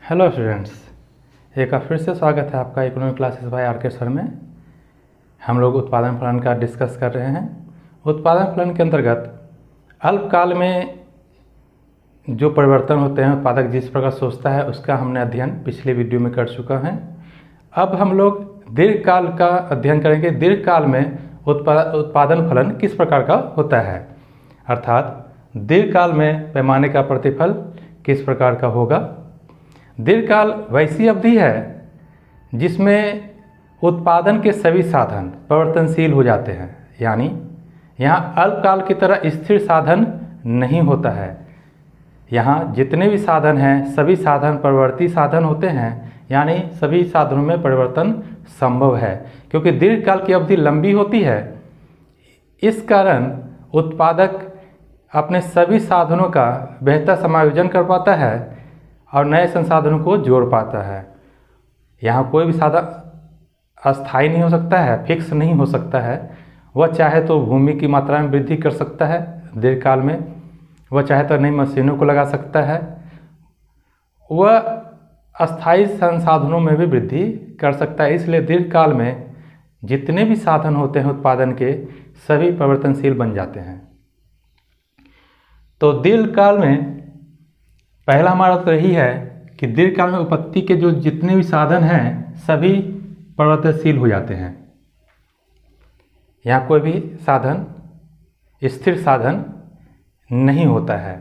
Hello students, एक बार फिर से स्वागत है आपका इकोनॉमिक क्लासेस बाय आर के सर में। हम लोग उत्पादन फलन का डिस्कस कर रहे हैं। उत्पादन फलन के अंतर्गत अल्पकाल में जो परिवर्तन होते हैं, उत्पादक जिस प्रकार सोचता है, उसका हमने अध्ययन पिछले वीडियो में कर चुका है। अब हम लोग दीर्घकाल का अध्ययन करेंगे। दीर्घकाल में उत्पादन फलन किस प्रकार का होता है, अर्थात दीर्घकाल में पैमाने का प्रतिफल किस प्रकार का होगा। दीर्घकाल वैसी अवधि है जिसमें उत्पादन के सभी साधन परिवर्तनशील हो जाते हैं, यानी यहाँ अल्पकाल की तरह स्थिर साधन नहीं होता है। यहाँ जितने भी साधन हैं सभी साधन परिवर्ती साधन होते हैं, यानी सभी साधनों में परिवर्तन संभव है। क्योंकि दीर्घकाल की अवधि लंबी होती है, इस कारण उत्पादक अपने सभी साधनों का बेहतर समायोजन कर पाता है और नए संसाधनों को जोड़ पाता है। यहाँ कोई भी साधन अस्थायी नहीं हो सकता है, फिक्स नहीं हो सकता है। वह चाहे तो भूमि की मात्रा में वृद्धि कर सकता है दीर्घकाल में, वह चाहे तो नई मशीनों को लगा सकता है, वह अस्थायी संसाधनों में भी वृद्धि कर सकता है। इसलिए दीर्घकाल में जितने भी साधन होते हैं उत्पादन के, सभी परिवर्तनशील बन जाते हैं। तो दीर्घकाल में पहला हमारा तो यही है कि दीर्घकाल में उत्पत्ति के जो जितने भी साधन हैं सभी परिवर्तनशील हो जाते हैं। यहाँ कोई भी साधन स्थिर साधन नहीं होता है।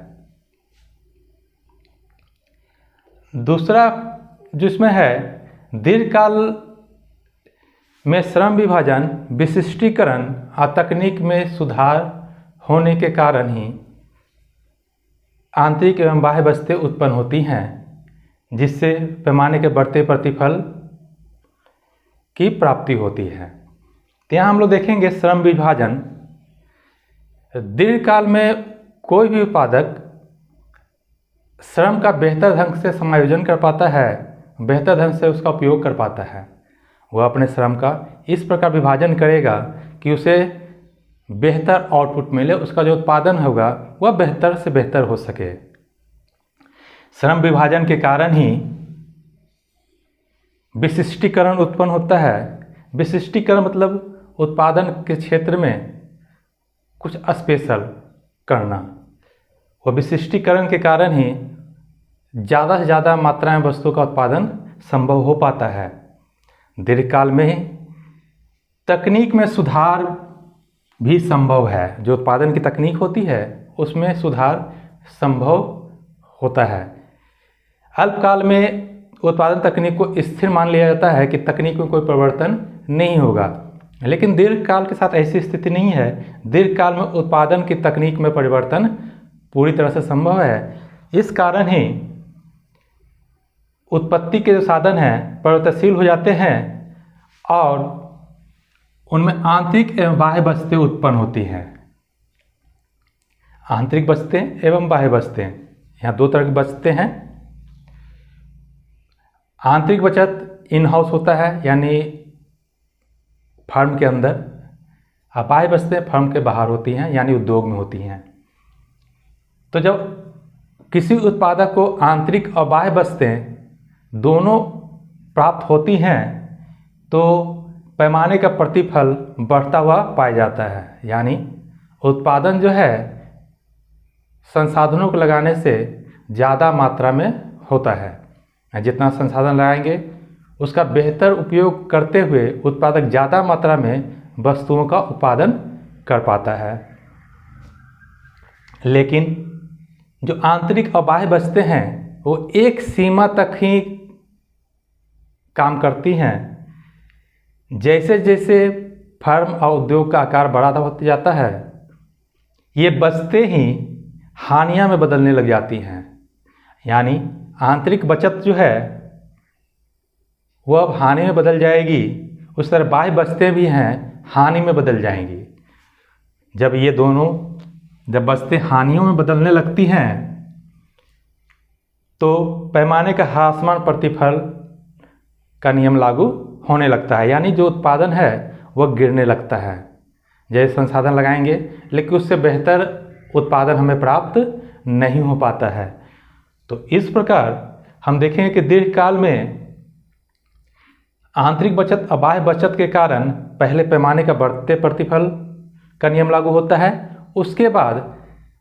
दूसरा जिसमें है, दीर्घकाल में श्रम विभाजन, विशिष्टीकरण और तकनीक में सुधार होने के कारण ही आंतरिक एवं बाह्य वस्तुएं उत्पन्न होती हैं, जिससे पैमाने के बढ़ते प्रतिफल की प्राप्ति होती है। तो यहाँ हम लोग देखेंगे श्रम विभाजन। दीर्घकाल में कोई भी उत्पादक श्रम का बेहतर ढंग से समायोजन कर पाता है, बेहतर ढंग से उसका उपयोग कर पाता है। वह अपने श्रम का इस प्रकार विभाजन करेगा कि उसे बेहतर आउटपुट मिले, उसका जो उत्पादन होगा वह बेहतर से बेहतर हो सके। श्रम विभाजन के कारण ही विशिष्टीकरण उत्पन्न होता है। विशिष्टीकरण मतलब उत्पादन के क्षेत्र में कुछ स्पेशल करना। वह विशिष्टीकरण के कारण ही ज़्यादा से ज़्यादा मात्रा में वस्तुओं का उत्पादन संभव हो पाता है। दीर्घकाल में तकनीक में सुधार भी संभव है। जो उत्पादन की तकनीक होती है उसमें सुधार संभव होता है। अल्पकाल में उत्पादन तकनीक को स्थिर मान लिया जाता है कि तकनीक में कोई परिवर्तन नहीं होगा, लेकिन दीर्घकाल के साथ ऐसी स्थिति नहीं है। दीर्घकाल में उत्पादन की तकनीक में परिवर्तन पूरी तरह से संभव है। इस कारण ही उत्पत्ति के जो साधन हैं परिवर्तनशील हो जाते हैं और उनमें आंतरिक एवं बाह्य वस्तुएं उत्पन्न होती हैं। आंतरिक वस्तुएं एवं बाह्य वस्तुएं, यहाँ दो तरह की वस्तुएं हैं। आंतरिक बचत इन हाउस होता है, यानी फर्म के अंदर, और बाह्य वस्तुएं फर्म के बाहर होती हैं, यानी उद्योग में होती हैं। तो जब किसी उत्पादक को आंतरिक और बाह्य वस्तुएं दोनों प्राप्त होती हैं तो पैमाने का प्रतिफल बढ़ता हुआ पाया जाता है। यानी उत्पादन जो है संसाधनों को लगाने से ज़्यादा मात्रा में होता है। जितना संसाधन लगाएंगे उसका बेहतर उपयोग करते हुए उत्पादक ज़्यादा मात्रा में वस्तुओं का उत्पादन कर पाता है। लेकिन जो आंतरिक और बाह्य वस्तुएं हैं वो एक सीमा तक ही काम करती हैं। जैसे जैसे फर्म और उद्योग का आकार बड़ा होता जाता है, ये वस्तुएं ही हानियां में बदलने लग जाती हैं। यानी आंतरिक बचत जो है वह अब हानि में बदल जाएगी, उस तरह बाह्य वस्तुएं भी हैं हानि में बदल जाएंगी। जब ये दोनों जब वस्तुएं हानियों में बदलने लगती हैं तो पैमाने का ह्रासमान प्रतिफल का नियम लागू होने लगता है। यानी जो उत्पादन है वह गिरने लगता है। जैसे संसाधन लगाएंगे लेकिन उससे बेहतर उत्पादन हमें प्राप्त नहीं हो पाता है। तो इस प्रकार हम देखेंगे कि दीर्घकाल में आंतरिक बचत और बाह्य बचत के कारण पहले पैमाने का बढ़ते प्रतिफल का नियम लागू होता है, उसके बाद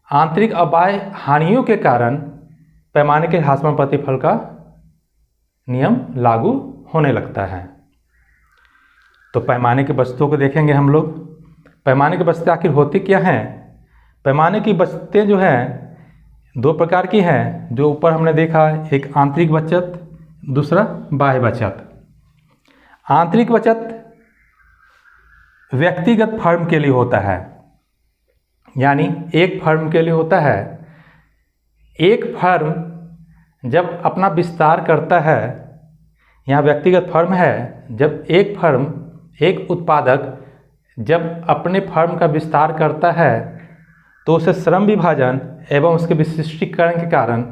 आंतरिक और बाह्य हानियों के कारण पैमाने के ह्रासमान प्रतिफल का नियम लागू होने लगता है। तो पैमाने की बचतों को देखेंगे हम लोग। पैमाने की बचतें आखिर होती क्या हैं? पैमाने की बचतें जो हैं दो प्रकार की हैं, जो ऊपर हमने देखा, एक आंतरिक बचत, दूसरा बाह्य बचत। आंतरिक बचत व्यक्तिगत फर्म के लिए होता है, यानी एक फर्म के लिए होता है। एक फर्म जब अपना विस्तार करता है, यहाँ व्यक्तिगत फर्म है, जब एक फर्म, एक उत्पादक जब अपने फर्म का विस्तार करता है तो उसे श्रम विभाजन एवं उसके विशिष्टीकरण के कारण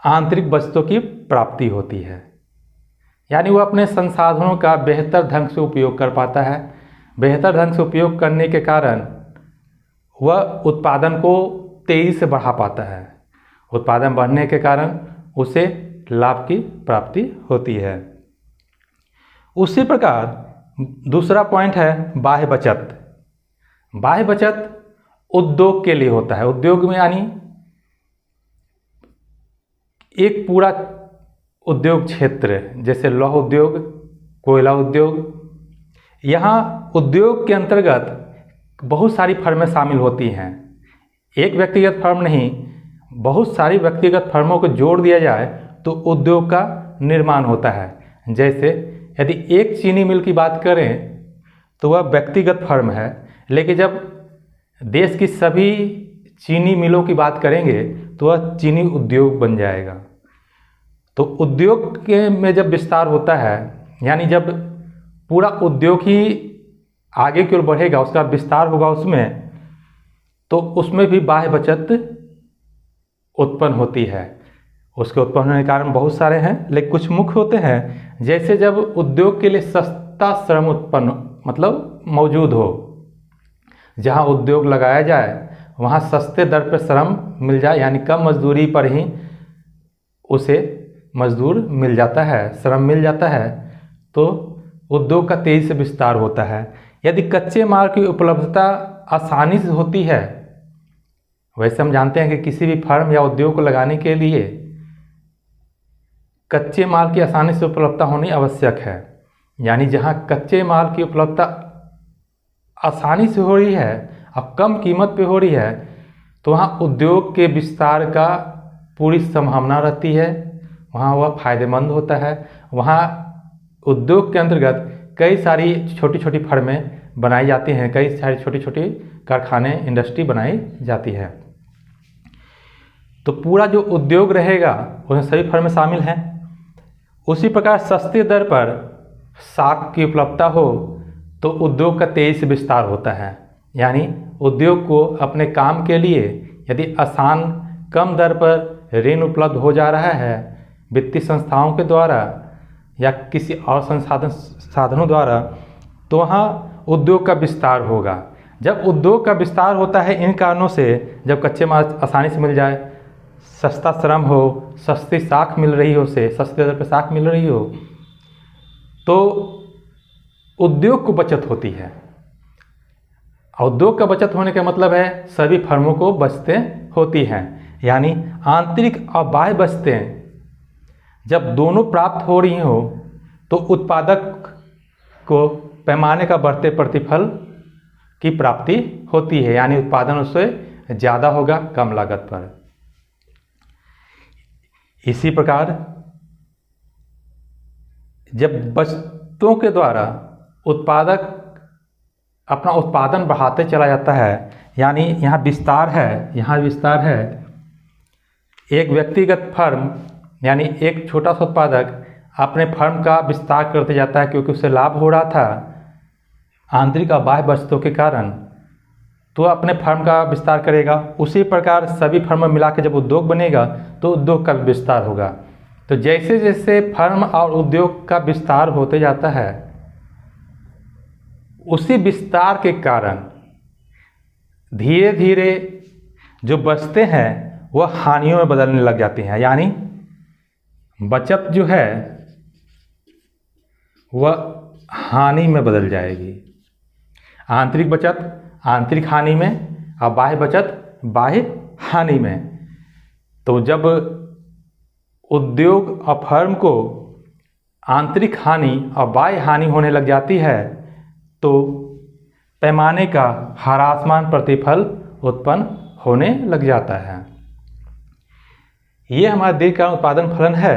आंतरिक बचतों की प्राप्ति होती है, यानी वह अपने संसाधनों का बेहतर ढंग से उपयोग कर पाता है। बेहतर ढंग से उपयोग करने के कारण वह उत्पादन को तेजी से बढ़ा पाता है। उत्पादन बढ़ने के कारण उसे लाभ की प्राप्ति होती है। उसी प्रकार दूसरा पॉइंट है बाह्य बचत। बाह्य बचत उद्योग के लिए होता है। उद्योग में यानी एक पूरा उद्योग क्षेत्र, जैसे लौह उद्योग, कोयला उद्योग। यहाँ उद्योग के अंतर्गत बहुत सारी फर्में शामिल होती हैं। एक व्यक्तिगत फर्म नहीं, बहुत सारी व्यक्तिगत फर्मों को जोड़ दिया जाए तो उद्योग का निर्माण होता है। जैसे यदि एक चीनी मिल की बात करें तो वह व्यक्तिगत फर्म है, लेकिन जब देश की सभी चीनी मिलों की बात करेंगे तो वह चीनी उद्योग बन जाएगा। तो उद्योग के में जब विस्तार होता है, यानी जब पूरा उद्योग ही आगे की ओर बढ़ेगा, उसका विस्तार होगा उसमें, तो उसमें भी बाह्य बचत उत्पन्न होती है। उसके उत्पन्न होने के कारण बहुत सारे हैं, लेकिन कुछ मुख्य होते हैं। जैसे जब उद्योग के लिए सस्ता श्रम उत्पन्न मतलब मौजूद हो, जहाँ उद्योग लगाया जाए वहाँ सस्ते दर पर श्रम मिल जाए, यानी कम मजदूरी पर ही उसे मजदूर मिल जाता है, श्रम मिल जाता है, तो उद्योग का तेजी से विस्तार होता है। यदि कच्चे माल की उपलब्धता आसानी से होती है, वैसे हम जानते हैं कि किसी भी फर्म या उद्योग को लगाने के लिए कच्चे माल की आसानी से उपलब्धता होनी आवश्यक है। यानी जहाँ कच्चे माल की उपलब्धता आसानी से हो रही है और कम कीमत पे हो रही है, तो वहाँ उद्योग के विस्तार का पूरी संभावना रहती है, वहाँ वह फायदेमंद होता है। वहाँ उद्योग के अंतर्गत कई सारी छोटी छोटी फर्में बनाई जाती हैं, कई सारी छोटी छोटी कारखाने, इंडस्ट्री बनाई जाती है। तो पूरा जो उद्योग रहेगा उसमें सभी फर्में शामिल हैं। उसी प्रकार सस्ते दर पर साख की उपलब्धता हो तो उद्योग का तेजी से विस्तार होता है। यानी उद्योग को अपने काम के लिए यदि आसान कम दर पर ऋण उपलब्ध हो जा रहा है वित्तीय संस्थाओं के द्वारा या किसी और साधनों द्वारा, तो वहाँ उद्योग का विस्तार होगा। जब उद्योग का विस्तार होता है इन कारणों से, जब कच्चे माल आसानी से मिल जाए, सस्ता श्रम हो, सस्ती साख मिल रही हो, उसे सस्ते दर पर साख मिल रही हो, तो उद्योग को बचत होती है। उद्योग का बचत होने का मतलब है सभी फर्मों को बचतें होती हैं। यानी आंतरिक और बाह्य बचतें जब दोनों प्राप्त हो रही हो तो उत्पादक को पैमाने का बढ़ते प्रतिफल की प्राप्ति होती है, यानी उत्पादन उससे ज़्यादा होगा कम लागत पर। इसी प्रकार जब बचतों के द्वारा उत्पादक अपना उत्पादन बढ़ाते चला जाता है, यानी यहाँ विस्तार है, एक व्यक्तिगत फर्म यानी एक छोटा सा उत्पादक अपने फर्म का विस्तार करते जाता है क्योंकि उसे लाभ हो रहा था आंतरिक और बाह्य बचतों के कारण, तो अपने फर्म का विस्तार करेगा। उसी प्रकार सभी फर्म मिला के जब उद्योग बनेगा तो उद्योग का विस्तार होगा। तो जैसे जैसे फर्म और उद्योग का विस्तार होते जाता है, उसी विस्तार के कारण धीरे धीरे जो बचतें हैं वह हानियों में बदलने लग जाती हैं। यानी बचत जो है वह हानि में बदल जाएगी। आंतरिक बचत आंतरिक हानि में और बाह्य बचत बाह्य हानि में। तो जब उद्योग और फर्म को आंतरिक हानि और बाह्य हानि होने लग जाती है तो पैमाने का ह्रासमान प्रतिफल उत्पन्न होने लग जाता है। ये हमारा दीर्घकालीन उत्पादन फलन है।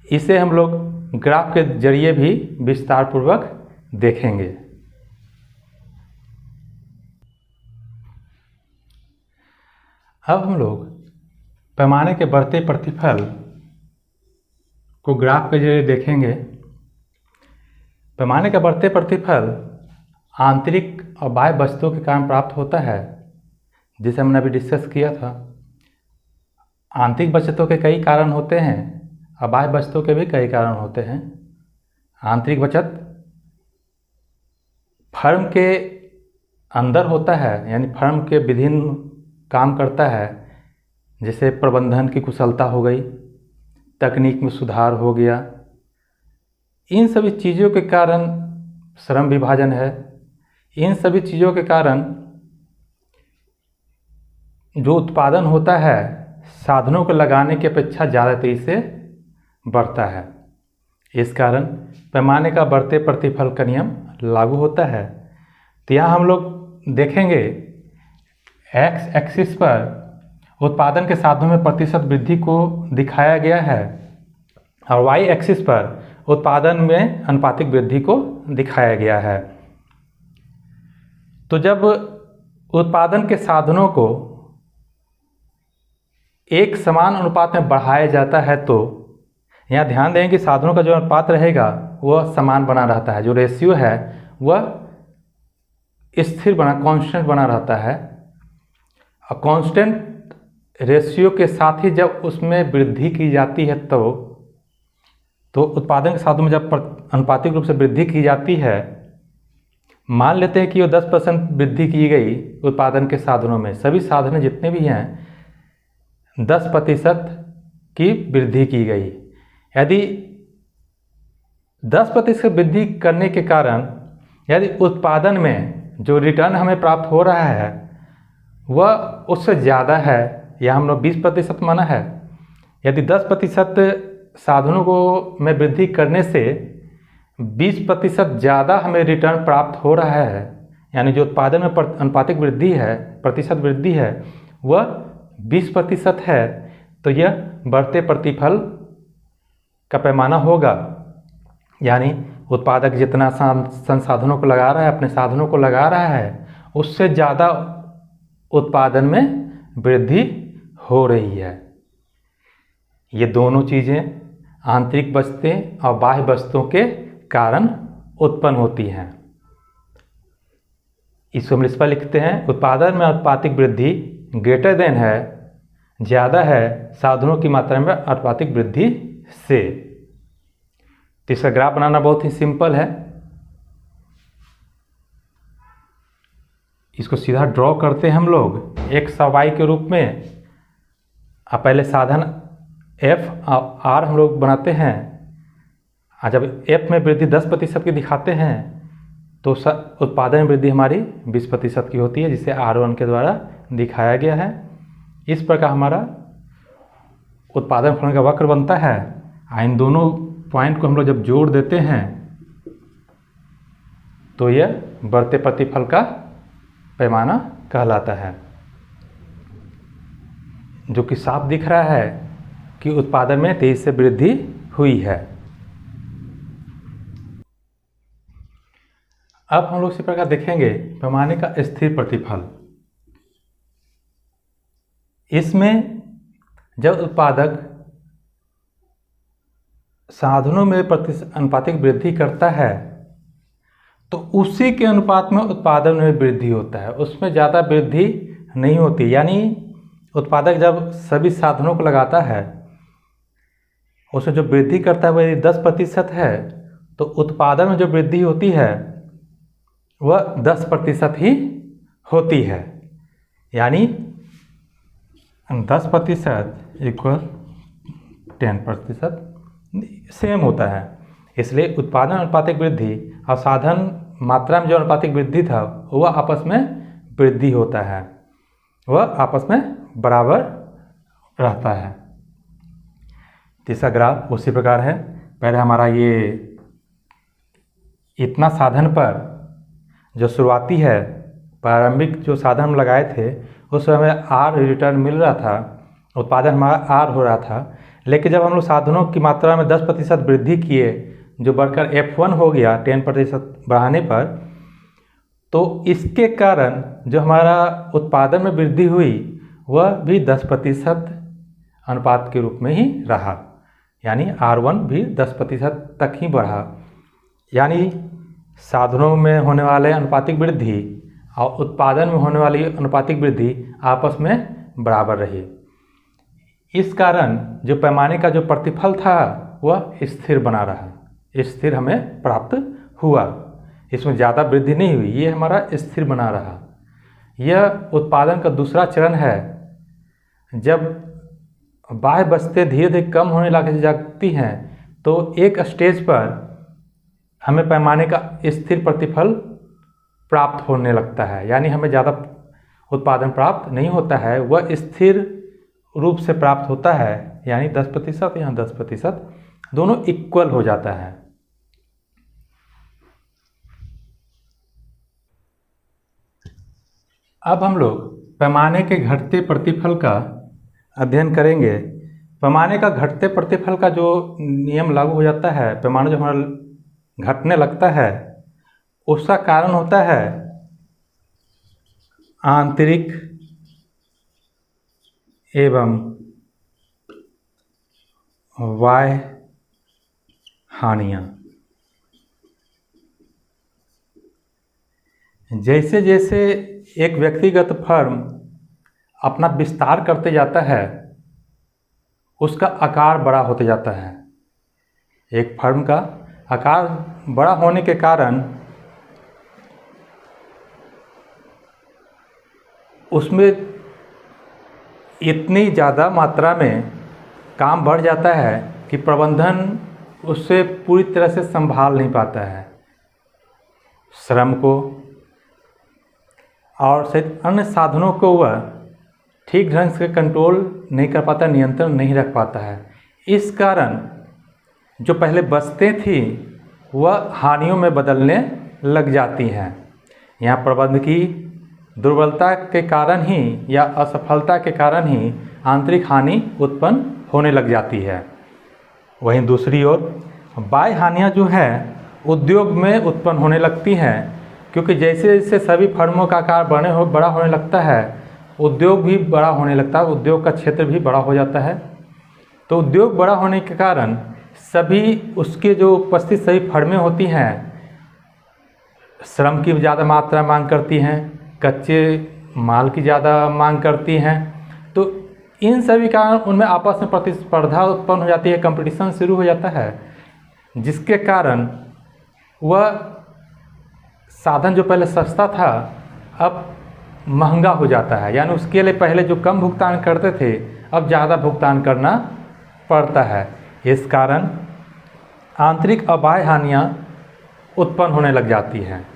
इसे हम लोग ग्राफ के जरिए भी विस्तार पूर्वक देखेंगे। अब हम लोग पैमाने के बढ़ते प्रतिफल को ग्राफ के जरिए देखेंगे। पैमाने का बढ़ते प्रतिफल आंतरिक और बाह्य बचतों के कारण प्राप्त होता है, जिसे हमने अभी डिस्कस किया था। आंतरिक बचतों के कई कारण होते हैं और बाह्य बचतों के भी कई कारण होते हैं। आंतरिक बचत फर्म के अंदर होता है, यानी फर्म के विभिन्न काम करता है, जैसे प्रबंधन की कुशलता हो गई, तकनीक में सुधार हो गया। इन सभी चीज़ों के कारण श्रम विभाजन है। इन सभी चीज़ों के कारण जो उत्पादन होता है साधनों को लगाने की अपेक्षा ज़्यादा तेज़ी से बढ़ता है। इस कारण पैमाने का बढ़ते प्रतिफल का नियम लागू होता है। तो यहाँ हम लोग देखेंगे एक्स एक्सिस पर उत्पादन के साधनों में प्रतिशत वृद्धि को दिखाया गया है और वाई एक्सिस पर उत्पादन में अनुपातिक वृद्धि को दिखाया गया है। तो जब उत्पादन के साधनों को एक समान अनुपात में बढ़ाया जाता है तो यहाँ ध्यान दें कि साधनों का जो अनुपात रहेगा वह समान बना रहता है। जो रेशियो है वह स्थिर कांस्टेंट बना रहता है। और कांस्टेंट रेशियो के साथ ही जब उसमें वृद्धि की जाती है तो उत्पादन के साधनों में जब अनुपातिक रूप से वृद्धि की जाती है, मान लेते हैं कि वो 10% वृद्धि की गई उत्पादन के साधनों में, सभी साधन जितने भी हैं 10% की वृद्धि की गई। यदि 10% वृद्धि करने के कारण यदि उत्पादन में जो रिटर्न हमें प्राप्त हो रहा है वह उससे ज़्यादा है, या हम लोग 20% माना है। यदि 10% साधनों को में वृद्धि करने से 20% ज़्यादा हमें रिटर्न प्राप्त हो रहा है, यानी जो उत्पादन में अनुपातिक वृद्धि है, प्रतिशत वृद्धि है, वह 20% है, तो यह बढ़ते प्रतिफल का पैमाना होगा। यानी उत्पादक जितना संसाधनों को लगा रहा है, अपने साधनों को लगा रहा है, उससे ज़्यादा उत्पादन में वृद्धि हो रही है। ये दोनों चीज़ें आंतरिक बचतें और बाह्य बचतों के कारण उत्पन्न होती हैं। इसको हम इस पर लिखते हैं, उत्पादन में अनुपातिक वृद्धि ग्रेटर देन है, ज़्यादा है साधनों की मात्रा में अनुपातिक वृद्धि से। तो इसका ग्राफ बनाना बहुत ही सिंपल है। इसको सीधा ड्रॉ करते हैं हम लोग एक्स और वाई के रूप में। अब पहले साधन एफ और आर हम लोग बनाते हैं। जब एफ में वृद्धि 10% की दिखाते हैं तो उत्पादन में वृद्धि हमारी 20% की होती है, जिसे R1 के द्वारा दिखाया गया है। इस प्रकार हमारा उत्पादन फलन का वक्र बनता है। इन दोनों पॉइंट को हम लोग जब जोड़ देते हैं तो यह बढ़ते प्रतिफल का पैमाना कहलाता है, जो कि साफ दिख रहा है कि उत्पादन में तेजी से वृद्धि हुई है। अब हम लोग इसी प्रकार देखेंगे पैमाने का स्थिर प्रतिफल। इसमें जब उत्पादक साधनों में अनुपातिक वृद्धि करता है तो उसी के अनुपात में उत्पादन में वृद्धि होता है, उसमें ज़्यादा वृद्धि नहीं होती। यानी उत्पादक जब सभी साधनों को लगाता है, उसमें जो वृद्धि करता है वह यदि 10% है तो उत्पादन में जो वृद्धि होती है वह 10% ही होती है। यानी 10% इक्वल 10% सेम होता है। इसलिए उत्पादन अनुपातिक वृद्धि और साधन मात्रा में जो अनुपातिक वृद्धि था वह आपस में वृद्धि होता है, वह आपस में बराबर रहता है। तीसरा ग्राफ उसी प्रकार है। पहले हमारा ये इतना साधन पर जो शुरुआती है, प्रारंभिक जो साधन हम लगाए थे उस समय हमें आर रिटर्न मिल रहा था, उत्पादन हमारा आर हो रहा था। लेकिन जब हम लोग साधनों की मात्रा में 10% वृद्धि किए, जो बढ़कर F1 हो गया 10% बढ़ाने पर, तो इसके कारण जो हमारा उत्पादन में वृद्धि हुई वह भी 10% अनुपात के रूप में ही रहा, यानी R1 भी 10% तक ही बढ़ा। यानी साधनों में होने वाले अनुपातिक वृद्धि और उत्पादन में होने वाली अनुपातिक वृद्धि आपस में बराबर रही। इस कारण जो पैमाने का जो प्रतिफल था वह स्थिर बना रहा, स्थिर हमें प्राप्त हुआ, इसमें ज़्यादा वृद्धि नहीं हुई, ये हमारा स्थिर बना रहा। यह उत्पादन का दूसरा चरण है। जब बाह्य बस्तें धीरे धीरे कम होने लगती हैं तो एक स्टेज पर हमें पैमाने का स्थिर प्रतिफल प्राप्त होने लगता है, यानी हमें ज़्यादा उत्पादन प्राप्त नहीं होता है, वह स्थिर रूप से प्राप्त होता है, यानी 10% या 10% दोनों इक्वल हो जाता है। अब हम लोग पैमाने के घटते प्रतिफल का अध्ययन करेंगे। पैमाने का घटते प्रतिफल का जो नियम लागू हो जाता है, पैमाना जो हमारा घटने लगता है उसका कारण होता है आंतरिक एवं बाह्य हानियाँ। जैसे जैसे एक व्यक्तिगत फर्म अपना विस्तार करते जाता है उसका आकार बड़ा होते जाता है। एक फर्म का आकार बड़ा होने के कारण उसमें इतनी ज़्यादा मात्रा में काम बढ़ जाता है कि प्रबंधन उससे पूरी तरह से संभाल नहीं पाता है, श्रम को और अन्य साधनों को वह ठीक ढंग से कंट्रोल नहीं कर पाता, नियंत्रण नहीं रख पाता है। इस कारण जो पहले बस्तें थी वह हानियों में बदलने लग जाती हैं। यहाँ प्रबंध की दुर्बलता के कारण ही या असफलता के कारण ही आंतरिक हानि उत्पन्न होने लग जाती है। वहीं दूसरी ओर बाह्य हानियाँ जो है उद्योग में उत्पन्न होने लगती हैं, क्योंकि जैसे जैसे सभी फर्मों का आकार बड़ा होने लगता है उद्योग भी बड़ा होने लगता है, उद्योग का क्षेत्र भी बड़ा हो जाता है। तो उद्योग बड़ा होने के कारण सभी उसके जो उपस्थित सभी फर्में होती हैं श्रम की ज़्यादा मात्रा मांग करती हैं, कच्चे माल की ज़्यादा मांग करती हैं। तो इन सभी कारण उनमें आपस में प्रतिस्पर्धा उत्पन्न हो जाती है, कंपटीशन शुरू हो जाता है, जिसके कारण वह साधन जो पहले सस्ता था अब महंगा हो जाता है। यानी उसके लिए पहले जो कम भुगतान करते थे अब ज़्यादा भुगतान करना पड़ता है। इस कारण आंतरिक और बाह्य हानियाँ उत्पन्न होने लग जाती हैं।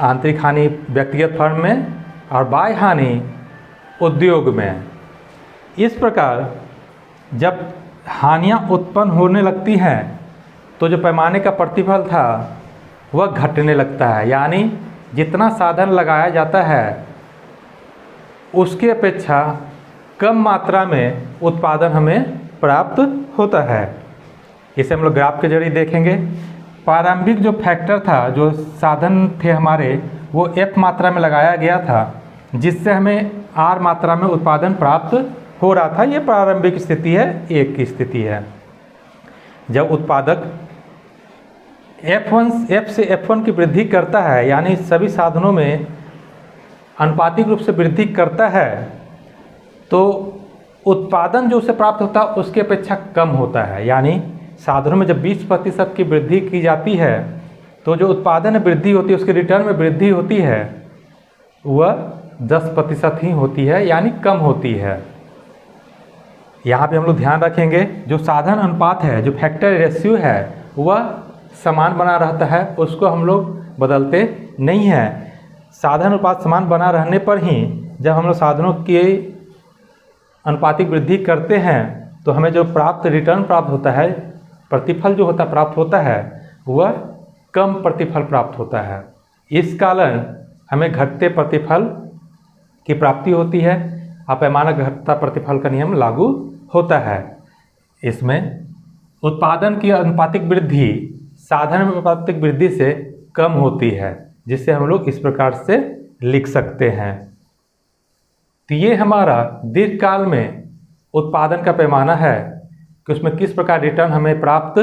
आंतरिक हानि व्यक्तिगत फर्म में और बाह्य हानि उद्योग में। इस प्रकार जब हानियाँ उत्पन्न होने लगती हैं तो जो पैमाने का प्रतिफल था वह घटने लगता है, यानी जितना साधन लगाया जाता है उसकी अपेक्षा कम मात्रा में उत्पादन हमें प्राप्त होता है। इसे हम लोग ग्राफ के जरिए देखेंगे। प्रारंभिक जो फैक्टर था, जो साधन थे हमारे, वो F मात्रा में लगाया गया था, जिससे हमें R मात्रा में उत्पादन प्राप्त हो रहा था। ये प्रारंभिक स्थिति है, एक की स्थिति है। जब उत्पादक F से F1 की वृद्धि करता है, यानी सभी साधनों में अनुपातिक रूप से वृद्धि करता है, तो उत्पादन जो उसे प्राप्त होता है उसकी अपेक्षा कम होता है। यानी साधनों में जब 20% की वृद्धि की जाती है तो जो उत्पादन में वृद्धि होती है, उसके रिटर्न में वृद्धि होती है, वह 10% ही होती है, यानी कम होती है। यहाँ पे हम लोग ध्यान रखेंगे जो साधन अनुपात है, जो फैक्टर रेशियो है, वह समान बना रहता है, उसको हम लोग बदलते नहीं हैं। साधन अनुपात समान बना रहने पर ही जब हम लोग साधनों की अनुपातिक वृद्धि करते हैं तो हमें जो रिटर्न प्राप्त होता है, प्रतिफल जो होता प्राप्त होता है, वह कम प्रतिफल प्राप्त होता है। इस कारण हमें घटते प्रतिफल की प्राप्ति होती है और पैमाना घटता प्रतिफल का नियम लागू होता है। इसमें उत्पादन की अनुपातिक वृद्धि साधन अनुपातिक वृद्धि से कम होती है, जिसे हम लोग इस प्रकार से लिख सकते हैं। तो ये हमारा दीर्घकाल में उत्पादन का पैमाना है कि उसमें किस प्रकार रिटर्न हमें प्राप्त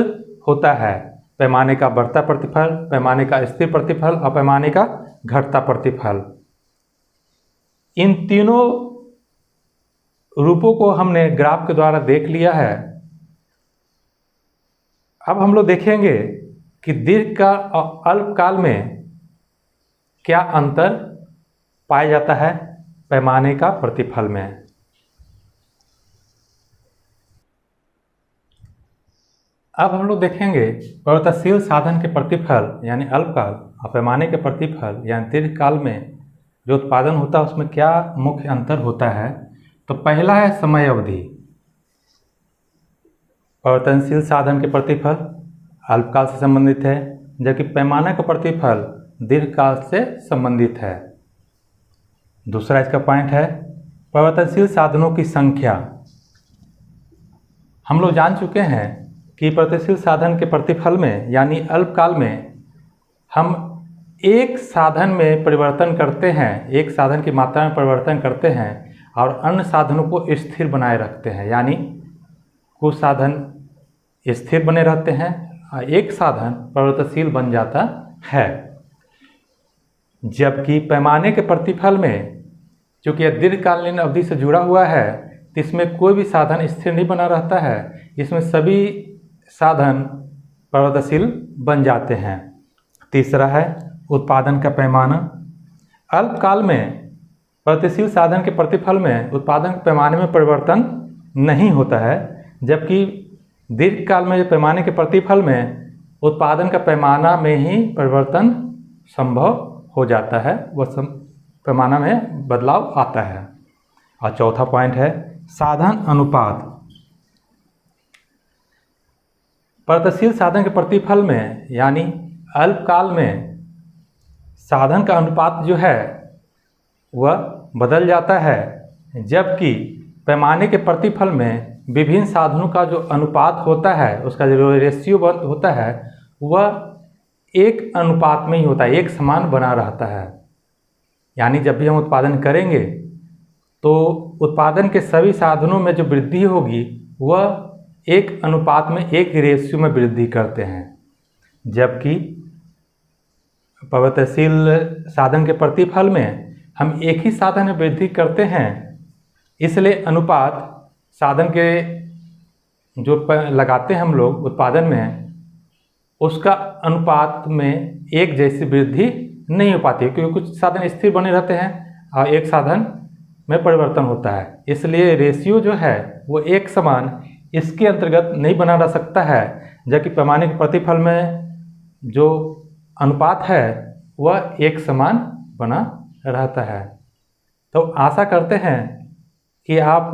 होता है। पैमाने का बढ़ता प्रतिफल, पैमाने का स्थिर प्रतिफल और पैमाने का घटता प्रतिफल। इन तीनों रूपों को हमने ग्राफ के द्वारा देख लिया है। अब हम लोग देखेंगे कि दीर्घकाल और अल्पकाल में क्या अंतर पाया जाता है पैमाने का प्रतिफल में। अब हम लोग देखेंगे परिवर्तनशील साधन के प्रतिफल यानी अल्पकाल और पैमाने के प्रतिफल यानी दीर्घकाल में जो उत्पादन होता है उसमें क्या मुख्य अंतर होता है। तो पहला है समय अवधि। परिवर्तनशील साधन के प्रतिफल अल्पकाल से संबंधित है, जबकि पैमाना का प्रतिफल दीर्घकाल से संबंधित है। दूसरा इसका पॉइंट है परिवर्तनशील साधनों की संख्या। हम लोग जान चुके हैं कि परिवर्तनशील साधन के प्रतिफल में यानी अल्पकाल में हम एक साधन में परिवर्तन करते हैं, एक साधन की मात्रा में परिवर्तन करते हैं और अन्य साधनों को स्थिर बनाए रखते हैं। यानी कुछ साधन स्थिर बने रहते हैं और एक साधन परिवर्तनशील बन जाता है। जबकि पैमाने के प्रतिफल में चूँकि यह दीर्घकालीन अवधि से जुड़ा हुआ है तो इसमें कोई भी साधन स्थिर नहीं बना रहता है, इसमें सभी साधन परिवर्तनशील बन जाते हैं। तीसरा है उत्पादन का पैमाना। अल्पकाल में परिवर्तनशील साधन के प्रतिफल में उत्पादन के पैमाने में परिवर्तन नहीं होता है, जबकि दीर्घकाल में पैमाने के प्रतिफल में उत्पादन का पैमाना में ही परिवर्तन संभव हो जाता है, वह पैमाना में बदलाव आता है। और चौथा पॉइंट है साधन अनुपात। परिवर्तनशील साधन के प्रतिफल में यानी अल्पकाल में साधन का अनुपात जो है वह बदल जाता है, जबकि पैमाने के प्रतिफल में विभिन्न साधनों का जो अनुपात होता है, उसका जो रेशियो होता है, वह एक अनुपात में ही होता है, एक समान बना रहता है। यानी जब भी हम उत्पादन करेंगे तो उत्पादन के सभी साधनों में जो वृद्धि होगी वह एक अनुपात में, एक रेशियो में वृद्धि करते हैं। जबकि परिवर्तनशील साधन के प्रतिफल में हम एक ही साधन में वृद्धि करते हैं, इसलिए अनुपात साधन के जो लगाते हैं हम लोग उत्पादन में, उसका अनुपात में एक जैसी वृद्धि नहीं हो पाती, क्योंकि कुछ साधन स्थिर बने रहते हैं और एक साधन में परिवर्तन होता है। इसलिए रेशियो जो है वो एक समान इसके अंतर्गत नहीं बना रह सकता है, जबकि पैमाने के प्रतिफल में जो अनुपात है वह एक समान बना रहता है। तो आशा करते हैं कि आप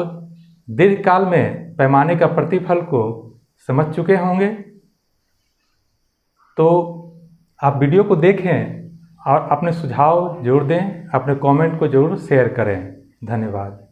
दीर्घकाल में पैमाने का प्रतिफल को समझ चुके होंगे। तो आप वीडियो को देखें और अपने सुझाव जरूर दें, अपने कमेंट को जरूर शेयर करें। धन्यवाद।